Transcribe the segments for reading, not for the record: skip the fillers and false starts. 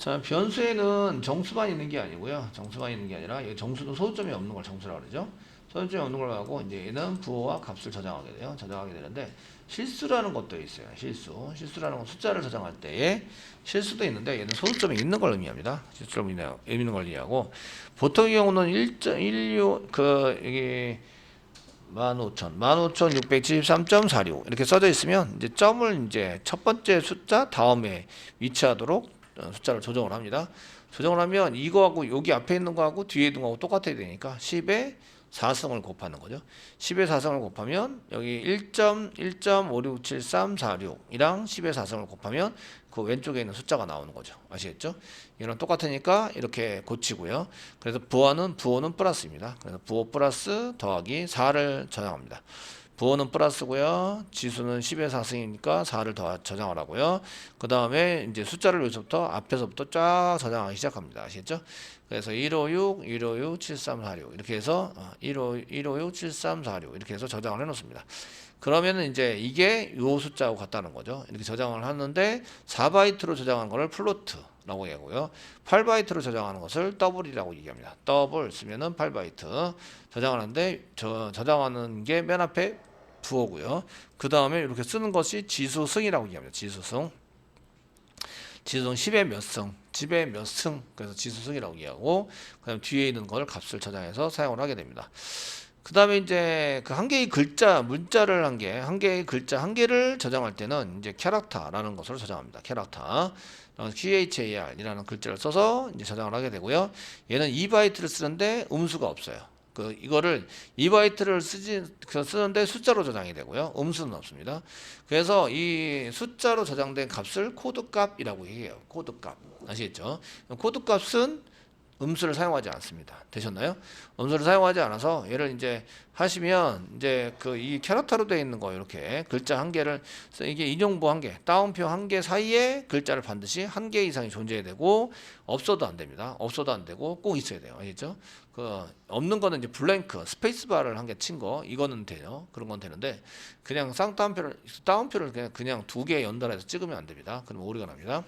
자, 변수에는 정수만 있는 게 아니고요. 정수만 있는 게 아니라 이 정수는 소수점이 없는 걸 정수라고 그러죠. 소수점이 없는 걸 하고 이제 얘는 부호와 값을 저장하게 돼요. 저장하게 되는데 실수라는 것도 있어요. 실수라는 건 숫자를 저장할 때에 실수도 있는데 얘는 소수점이 있는 걸 의미합니다. 실수점이 있는 걸 의미하고 보통의 경우는 1.16 이게 15,673.46 이렇게 써져 있으면 이제 점을 이제 첫 번째 숫자 다음에 위치하도록 숫자를 조정을 합니다. 조정을 하면 이거하고 여기 앞에 있는 거하고 뒤에 있는 거하고 똑같아야 되니까 10의 4승을 곱하는 거죠. 10의 4승을 곱하면 여기 1.1.567346이랑 10의 4승을 곱하면 그 왼쪽에 있는 숫자가 나오는 거죠. 아시겠죠? 이랑 똑같으니까 이렇게 고치고요. 그래서 부호는 플러스입니다. 그래서 부호 플러스 더하기 4를 저장합니다. 부호는 플러스고요. 지수는 10의 4승이니까 4를 더 저장을 하고요. 그 다음에 이제 숫자를 여기서부터 앞에서부터 쫙 저장하기 시작합니다. 아시겠죠? 그래서 156, 156, 7346 이렇게 해서 156, 7346 이렇게 해서 저장을 해 놓습니다. 그러면은 이제 이게 요 숫자하고 같다는 거죠. 이렇게 저장을 하는데 4바이트로 저장한 거를 플로트라고 얘기하고요. 8바이트로 저장하는 것을 더블이라고 얘기합니다. 더블 쓰면은 8바이트 저장을 하는데 저장하는 게 맨 앞에 부호고요. 그 다음에 이렇게 쓰는 것이 지수승이라고 얘기합니다. 지수승 10의 몇 승, 10의 몇 승, 그래서 지수승이라고 얘기하고, 그 다음 뒤에 있는 걸 값을 저장해서 사용을 하게 됩니다. 그 다음에 이제 그 한 개의 글자, 문자를 한 개의 글자 한 개를 저장할 때는 이제 캐릭터라는 것을 저장합니다. 캐릭터. CHAR이라는 글자를 써서 이제 저장을 하게 되고요. 얘는 2바이트를 쓰는데 음수가 없어요. 이거를 2바이트를 쓰는데 숫자로 저장이 되고요. 음수는 없습니다. 그래서 이 숫자로 저장된 값을 코드값이라고 얘기해요. 코드값. 아시겠죠? 코드값은 음수를 사용하지 않습니다. 되셨나요? 음수를 사용하지 않아서 얘를 이제 하시면 이제 이 캐릭터로 되어 있는 거 이렇게 글자 한 개를 이게 인용부 한 개, 따옴표 한 개 사이에 글자를 반드시 한 개 이상이 존재해야 되고 없어도 안 됩니다. 없어도 안 되고 꼭 있어야 돼요. 아시죠? 없는 거는 이제 블랭크, 스페이스바를 한 개 친 거 이거는 돼요. 그런 건 되는데 그냥 따옴표를 그냥 두 개 연달아서 찍으면 안 됩니다. 그러면 오류가 납니다.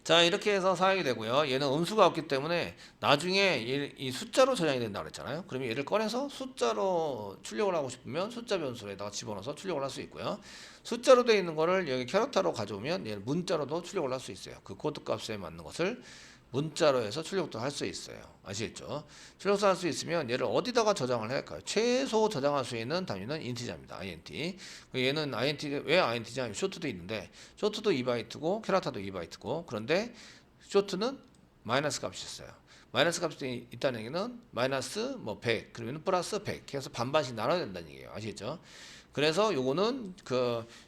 자, 이렇게 해서 사용이 되고요. 얘는 음수가 없기 때문에 나중에 이 숫자로 저장이 된다고 그랬잖아요. 그러면 얘를 꺼내서 숫자로 출력을 하고 싶으면 숫자 변수에다가 집어넣어서 출력을 할 수 있고요. 숫자로 되어 있는 거를 여기 캐릭터로 가져오면 얘는 문자로도 출력을 할 수 있어요. 그 코드 값에 맞는 것을 문자로 해서 출력도 할 수 있어요. 아시겠죠? 출력도 할 수 있으면 얘를 어디다가 저장을 해야 할까요? 최소 저장할 수 있는 단위는 인티자입니다. int. 얘는 int, 왜 int냐? 쇼트도 있는데, 쇼트도 2바이트고, 캐릭터도 2바이트고, 그런데 쇼트는 마이너스 값이 있어요. 마이너스 값이 있다는 얘기는 마이너스 100, 그러면 플러스 100 해서 반반씩 나눠야 된다는 얘기예요. 아시겠죠? 그래서 요거는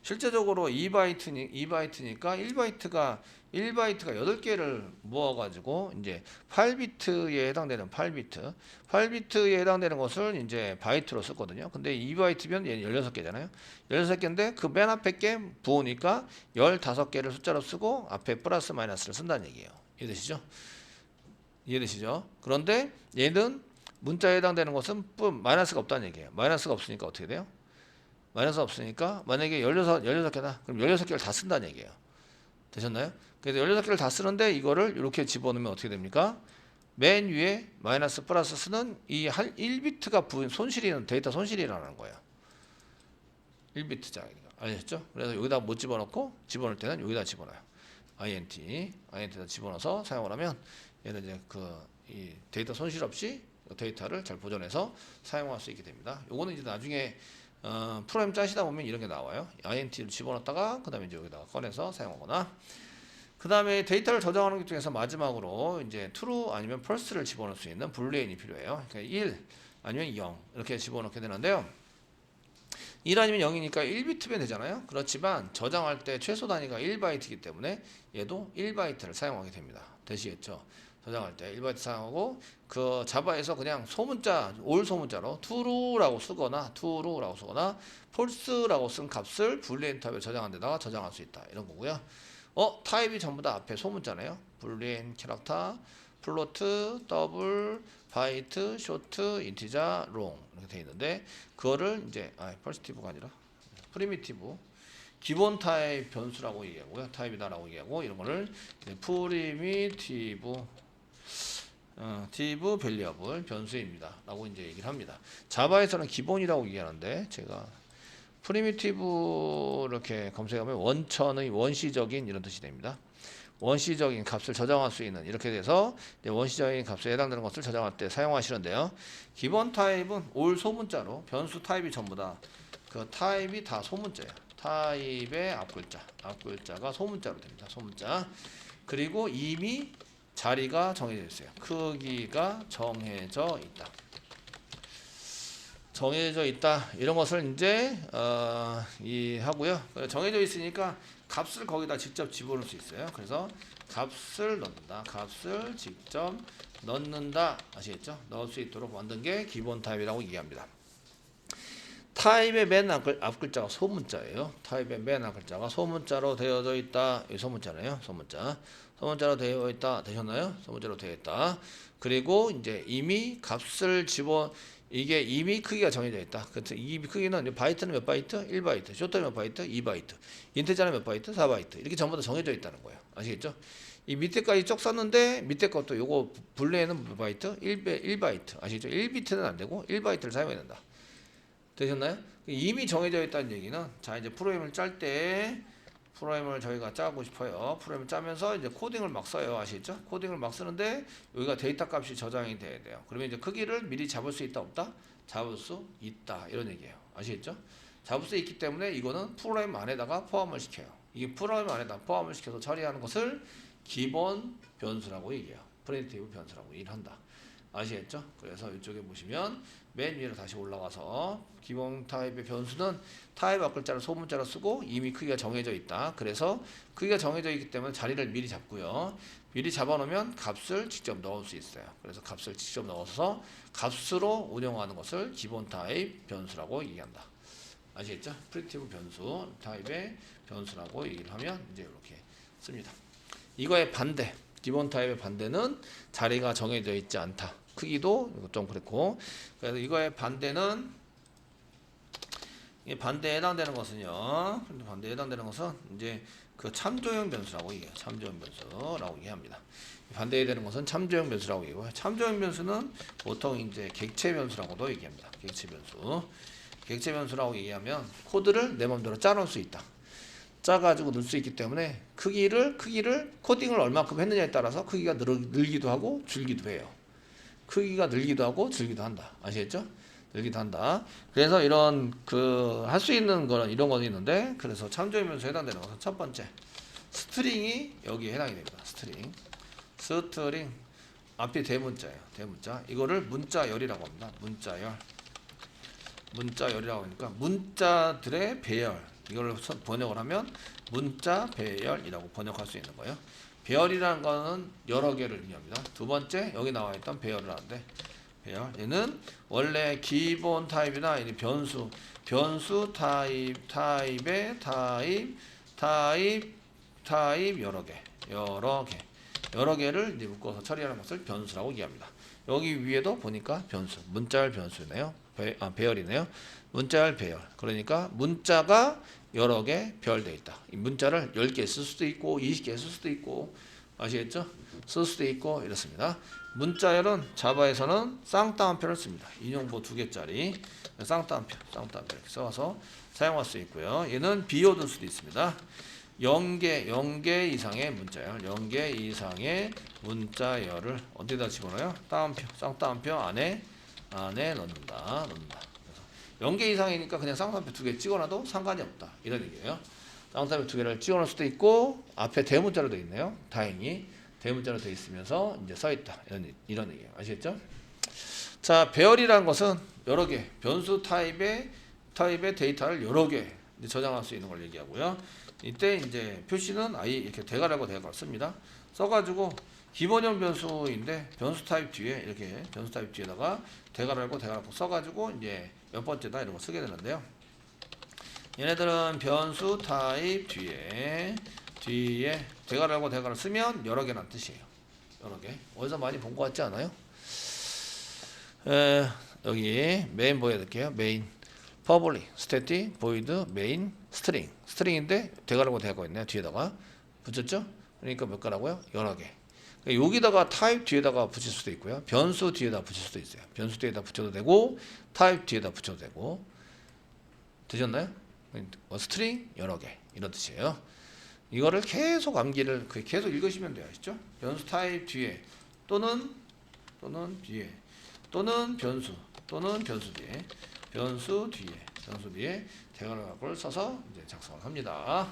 실제적으로 2바이트니까 1바이트가 8개를 모아가지고 이제 8비트에 해당되는 8비트에 해당되는 것을 이제 바이트로 썼거든요. 근데 2바이트면 얘는 16개잖아요. 16개인데 그 맨 앞에 게 부호니까 15개를 숫자로 쓰고 앞에 플러스 마이너스를 쓴다는 얘기예요. 이해되시죠? 그런데 얘는 문자에 해당되는 것은 마이너스가 없다는 얘기예요. 마이너스가 없으니까 어떻게 돼요? 마이너스 없으니까 만약에 16개다. 그럼 16개를 다 쓴다는 얘기예요. 되셨나요? 그래서 16개를 다 쓰는데 이거를 이렇게 집어넣으면 어떻게 됩니까? 맨 위에 마이너스 플러스 쓰는 이 1비트가 데이터 손실이라는 거예요. 1비트자. 아셨죠? 그래서 여기다 못 집어넣고 집어넣을 때는 여기다 집어넣어요. int에다 집어넣어서 사용을 하면 얘는 이제 이 데이터 손실 없이 데이터를 잘 보존해서 사용할 수 있게 됩니다. 요거는 이제 나중에 프로그램 짜시다 보면 이런 게 나와요. int를 집어넣었다가 그 다음에 이제 여기다가 꺼내서 사용하거나 그 다음에 데이터를 저장하는 것 중에서 마지막으로 이제 true 아니면 false를 집어넣을 수 있는 불리언이 필요해요. 그러니까 1 아니면 0 이렇게 집어넣게 되는데요. 1 아니면 0이니까 1비트면 되잖아요. 그렇지만 저장할 때 최소 단위가 1바이트이기 때문에 얘도 1바이트를 사용하게 됩니다. 되시겠죠? 저장할 때 1바이트 사용하고 자바에서 그냥 올 소문자로 true라고 쓰거나 false라고 쓴 값을 불리언 타입에 저장한 데다가 저장할 수 있다. 이런 거고요. 타입이 전부 다 앞에 소문자네요. 불리언 캐릭터, 플로트, 더블, 바이트, 쇼트, 인티자, 롱 이렇게 되어 있는데 그거를 이제 퍼스티브가 아니라 프리미티브 기본 타입 변수라고 얘기하고요. 타입이다라고 얘기하고 이런 거를 프리미티브 티브 밸리어블 변수입니다. 라고 이제 얘기를 합니다. 자바에서는 기본이라고 얘기하는데 제가 프리미티브 이렇게 검색하면 원천의 원시적인 이런 뜻이 됩니다. 원시적인 값을 저장할 수 있는 이렇게 돼서 원시적인 값에 해당되는 것을 저장할 때 사용하시는데요. 기본 타입은 올 소문자로 변수 타입이 전부 다 그 타입이 다 소문자예요. 타입의 앞글자가 소문자로 됩니다. 소문자. 그리고 이미 자리가 정해져 있어요. 크기가 정해져 있다. 정해져 있다. 이런 것을 이제 하고요. 정해져 있으니까 값을 거기다 직접 집어넣을 수 있어요. 그래서 값을 넣는다. 값을 직접 넣는다. 아시겠죠? 넣을 수 있도록 만든 게 기본 타입이라고 얘기합니다. 타입의 맨 앞글자가 소문자예요. 타입의 맨 앞글자가 소문자로 되어져 있다. 이 소문자네요. 소문자로 되어 있다. 되셨나요? 소문자로 되어 있다. 그리고 이제 이미 값을 이게 이미 크기가 정해져 있다. 그래서 이 크기는 바이트는 몇 바이트? 1바이트. 쇼트는 몇 바이트? 2바이트. 인테자는 몇 바이트? 4바이트. 이렇게 전부 다 정해져 있다는 거예요. 아시겠죠? 이 밑에까지 쭉 썼는데 밑에 것도 요거 분레는 몇 바이트? 1바이트. 아시겠죠? 1비트는 안 되고 1바이트를 사용해야 된다. 되셨나요? 이미 정해져 있다는 얘기는 자 이제 프로그램을 짤 때 프로그램을 저희가 짜고 싶어요. 프로그램을 짜면서 이제 코딩을 막 써요. 아시겠죠? 코딩을 막 쓰는데 여기가 데이터 값이 저장이 돼야 돼요. 그러면 이제 크기를 미리 잡을 수 있다 없다? 잡을 수 있다. 이런 얘기예요. 아시겠죠? 잡을 수 있기 때문에 이거는 프로그램 안에다가 포함을 시켜요. 이게 프로그램 안에다 포함을 시켜서 처리하는 것을 기본 변수라고 얘기해요. 프리미티브 변수라고 얘기를 한다. 아시겠죠? 그래서 이쪽에 보시면 맨 위로 다시 올라가서 기본 타입의 변수는 타입 앞글자를 소문자로 쓰고 이미 크기가 정해져 있다. 그래서 크기가 정해져 있기 때문에 자리를 미리 잡고요. 미리 잡아놓으면 값을 직접 넣을 수 있어요. 그래서 값을 직접 넣어서 값으로 운영하는 것을 기본 타입 변수라고 얘기한다. 아시겠죠? 프리미티브 변수 타입의 변수라고 얘기를 하면 이제 이렇게 씁니다. 이거의 반대, 기본 타입의 반대는 자리가 정해져 있지 않다. 크기도 좀 그렇고. 그래서 이거의 반대는 반대에 해당되는 것은요. 반대에 해당되는 것은 이제 그 참조형 변수라고 얘기해요. 참조형 변수라고 얘기합니다. 반대에 되는 것은 참조형 변수라고 얘기고요. 참조형 변수는 보통 이제 객체 변수라고도 얘기합니다. 객체 변수. 객체 변수라고 얘기하면 코드를 내 마음대로 짜놓을 수 있다. 짜가지고 넣을 수 있기 때문에 크기를 코딩을 얼마큼 했느냐에 따라서 크기가 늘기도 하고 줄기도 해요. 크기가 늘기도 하고 줄기도 한다. 아시겠죠? 늘기도 한다. 그래서 이런 할 수 있는 거는 이런 거 있는데 그래서 참조형 변수에 해당되는 것은 첫 번째 스트링이 여기에 해당이 됩니다. 스트링 앞이 대문자예요. 대문자. 이거를 문자열이라고 합니다. 문자열이라고 하니까 문자들의 배열. 이걸 번역을 하면 문자 배열이라고 번역할 수 있는 거예요. 배열이라는 거는 여러 개를 의미합니다. 두 번째 여기 나와 있던 배열을 하는데 배열 얘는 원래 기본 타입이나 변수 타입의 타입 여러 개를 이제 묶어서 처리하는 것을 변수라고 얘기합니다. 여기 위에도 보니까 변수 문자열 변수네요. 배열이네요. 문자열 배열. 그러니까 문자가 여러 개 배열되어 있다. 이 문자를 10개 쓸 수도 있고 20개 쓸 수도 있고 아시겠죠? 쓸 수도 있고 이렇습니다. 문자열은 자바에서는 쌍따옴표를 씁니다. 인용보 2개짜리 쌍따옴표 이렇게 써서 사용할 수 있고요. 얘는 비워둘 수도 있습니다. 0개 이상의 문자열 0개 이상의 문자열을 어디다 집어넣어요? 쌍따옴표 안에 넣는다. 0개 이상이니까 그냥 쌍따옴표 2개 찍어놔도 상관이 없다. 이런 얘기예요. 쌍따옴표 2개를 찍어놓을 수도 있고 앞에 대문자로 되어 있네요. 다행히 대문자로 되어 있으면서 이제 써있다. 이런 얘기예요. 아시겠죠? 자, 배열이라는 것은 여러 개 변수 타입의 데이터를 여러 개 저장할 수 있는 걸 얘기하고요. 이때 이제 표시는 아예 이렇게 대괄하고 대괄 씁니다. 써가지고 기본형 변수인데 변수 타입 뒤에다가 대괄하고 써가지고 이제 몇 번째다 이런 거 쓰게 되는데요. 얘네들은 변수 타입 뒤에 대괄하고 대괄을 쓰면 여러 개란 뜻이에요. 여러 개. 어디서 많이 본 것 같지 않아요? 여기 메인 보여드릴게요. 메인 public, static, void, main, string. 스트링인데 대괄호가 되고 있네요. 뒤에다가 붙였죠? 그러니까 몇 가라고요? 여러 개. 여기다가 타입 뒤에다가 붙일 수도 있고요. 변수 뒤에다 붙일 수도 있어요. 변수 뒤에다 붙여도 되고 타입 뒤에다 붙여도 되고. 되셨나요? 스트링 여러 개 이런 뜻이에요. 이거를 계속 암기를 계속 읽으시면 돼요. 아시죠? 변수 타입 뒤에 또는 뒤에 또는 변수 뒤에 변수 뒤에 대괄호를 써서 이제 작성을 합니다.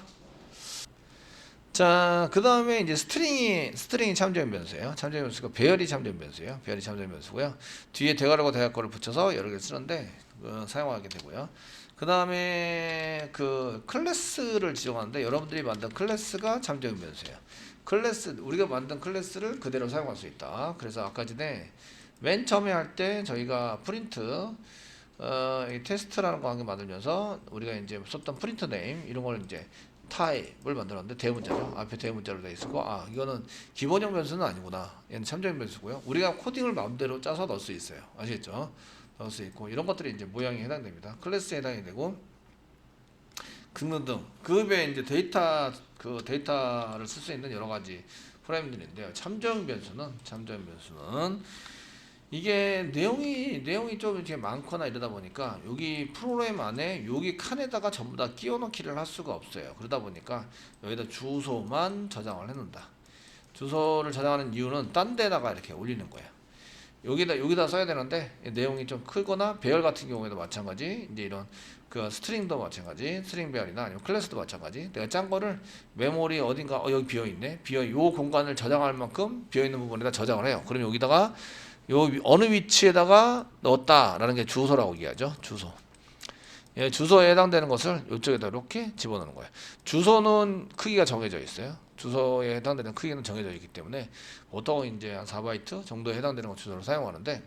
자, 그 다음에 이제 스트링이 참조형 변수예요. 참조형 변수가 배열이 참조형 변수예요. 배열이 참조형 변수고요. 뒤에 대괄호가 대괄호를 붙여서 여러 개 쓰는데 사용하게 되고요. 그 다음에 그 클래스를 지정하는데 여러분들이 만든 클래스가 참조형 변수예요. 우리가 만든 클래스를 그대로 사용할 수 있다. 그래서 아까 전에 맨 처음에 할 때 저희가 프린트 이 테스트라는 거 한 개 만들면서 우리가 이제 썼던 프린트 네임 이런 걸 이제 타입을 만들었는데 대문자죠. 앞에 대문자로 되어 있고 이거는 기본형 변수는 아니구나. 얘는 참조형 변수고요. 우리가 코딩을 마음대로 짜서 넣을 수 있어요. 아시겠죠? 넣을 수 있고 이런 것들이 이제 모양이 해당됩니다. 클래스에 해당이 되고 등등등 그 외에 이제 데이터를 쓸 수 있는 여러 가지 프로그램들인데요. 참조형 변수는 이게 내용이 좀 이렇게 많거나 이러다 보니까 여기 프로그램 안에 여기 칸에다가 전부 다 끼워 넣기를 할 수가 없어요. 그러다 보니까 여기다 주소만 저장을 해 놓는다. 주소를 저장하는 이유는 딴 데다가 이렇게 올리는 거예요. 여기다 써야 되는데 내용이 좀 크거나 배열 같은 경우에도 마찬가지. 이제 이런 그 스트링도 마찬가지. 스트링 배열이나 아니면 클래스도 마찬가지. 내가 짠 거를 메모리 어딘가 여기 비어 있네. 요 공간을 저장할 만큼 비어 있는 부분에다 저장을 해요. 그럼 여기다가 요 어느 위치에다가 넣었다라는 게 주소라고 얘기하죠. 주소. 예, 주소에 해당되는 것을 이쪽에다 이렇게 집어넣는 거예요. 주소는 크기가 정해져 있어요. 주소에 해당되는 크기는 정해져 있기 때문에 보통 이제 한 4바이트 정도에 해당되는 주소를 사용하는데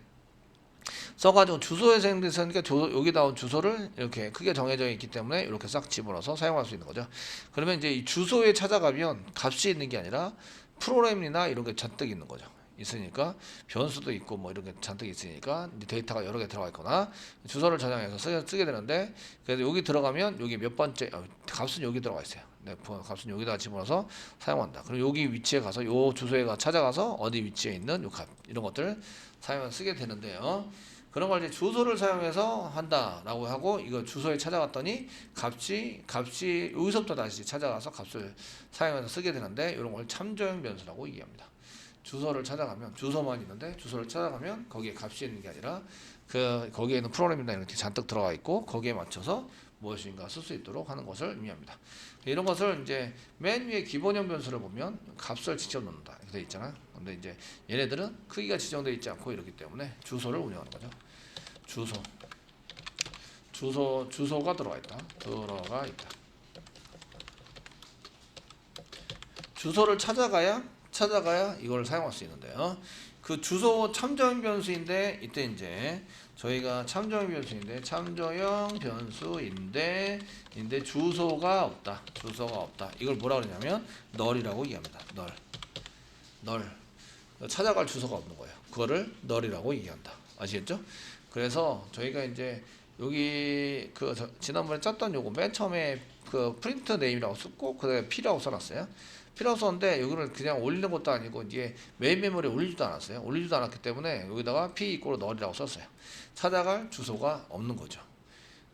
써가지고 주소에 생겼으니까 여기다 온 주소를 이렇게 크게 정해져 있기 때문에 이렇게 싹 집어넣어서 사용할 수 있는 거죠. 그러면 이제 이 주소에 찾아가면 값이 있는 게 아니라 프로그램이나 이런 게 잔뜩 있는 거죠. 있으니까 변수도 있고 뭐 이런 게 잔뜩 있으니까 데이터가 여러 개 들어가 있거나 주소를 저장해서 쓰게 되는데 그래서 여기 들어가면 여기 몇 번째 값은 여기 들어가 있어요. 네, 값은 여기다가 집어넣어서 사용한다. 그럼 여기 위치에 가서 요 주소에 찾아가서 어디 위치에 있는 요 값 이런 것들 쓰게 되는데요. 그런 걸 이제 주소를 사용해서 한다라고 하고 이거 주소에 찾아갔더니 값이 여기서부터 다시 찾아가서 값을 사용해서 쓰게 되는데 이런 걸 참조형 변수라고 얘기합니다. 주소를 찾아가면 주소만 있는데 주소를 찾아가면 거기에 값이 있는 게 아니라 거기에는 프로그램이나 이렇게 잔뜩 들어가 있고 거기에 맞춰서 무엇인가 쓸 수 있도록 하는 것을 의미합니다. 이런 것을 이제 맨 위에 기본형 변수를 보면 값을 직접 넣는다 이렇게 돼 있잖아요. 근데 이제 얘네들은 크기가 지정되어 있지 않고 이렇기 때문에 주소를 운영하는 거죠. 주소가 들어가 있다. 주소를 찾아가야 이걸 사용할 수 있는데요. 그 주소 참조형 변수인데 이때 이제 저희가 참조형 변수인데 주소가 없다. 이걸 뭐라 그러냐면 null이라고 얘기합니다. null. 찾아갈 주소가 없는 거예요. 그거를 null이라고 얘기한다. 아시겠죠? 그래서 저희가 이제 여기 지난번에 짰던 요거 맨 처음에 그 프린트 네임이라고 썼고 그다음에 P라고 써놨어요. P라고 썼는데 여기를 그냥 올리는 것도 아니고 이게 메인 메모리에 올리지도 않았어요. 올리지도 않았기 때문에 여기다가 P 이꼬르 null이라고 썼어요. 찾아갈 주소가 없는 거죠.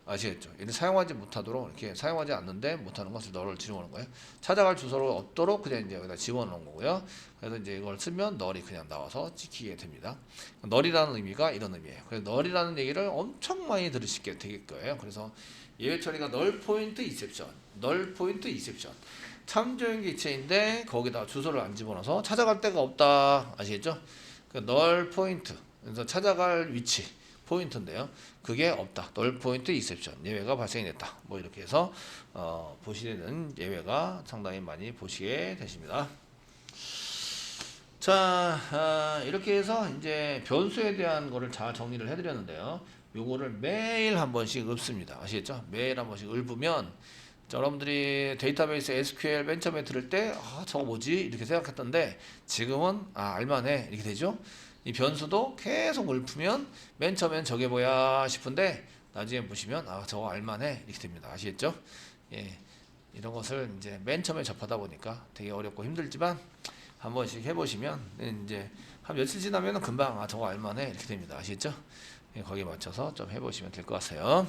아시겠죠? 얘는 사용하지 못하도록 이렇게 사용하지 않는데 못하는 것을 null을 집어넣는 거예요. 찾아갈 주소를 없도록 그냥 이제 여기다 집어넣는 거고요. 그래서 이제 이걸 쓰면 null이 그냥 나와서 찍히게 됩니다. null이라는 의미가 이런 의미예요. 그래서 null이라는 얘기를 엄청 많이 들으시게 될 거예요. 그래서 예외 처리가 null 포인트 exception. 참조형 기체인데 거기다 주소를 안 집어넣어서 찾아갈 데가 없다. 아시겠죠? 그 null 포인트. 그래서 찾아갈 위치 포인트인데요. 그게 없다. null 포인트 exception. 예외가 발생이 됐다. 뭐 이렇게 해서 보시는 예외가 상당히 많이 보시게 되십니다. 자, 이렇게 해서 이제 변수에 대한 거를 잘 정리를 해드렸는데요. 요거를 매일 한 번씩 읊습니다. 아시겠죠? 매일 한 번씩 읊으면 여러분들이 데이터베이스 SQL 맨 처음에 들을 때 저거 뭐지? 이렇게 생각했던데 지금은 알만해 이렇게 되죠. 이 변수도 계속 읊으면 맨 처음엔 저게 뭐야 싶은데 나중에 보시면 아 저거 알만해 이렇게 됩니다. 아시겠죠? 예, 이런 것을 이제 맨 처음에 접하다 보니까 되게 어렵고 힘들지만 한 번씩 해보시면 이제 한 며칠 지나면은 금방 아 저거 알만해 이렇게 됩니다. 아시겠죠? 예, 거기에 맞춰서 좀 해보시면 될 것 같아요.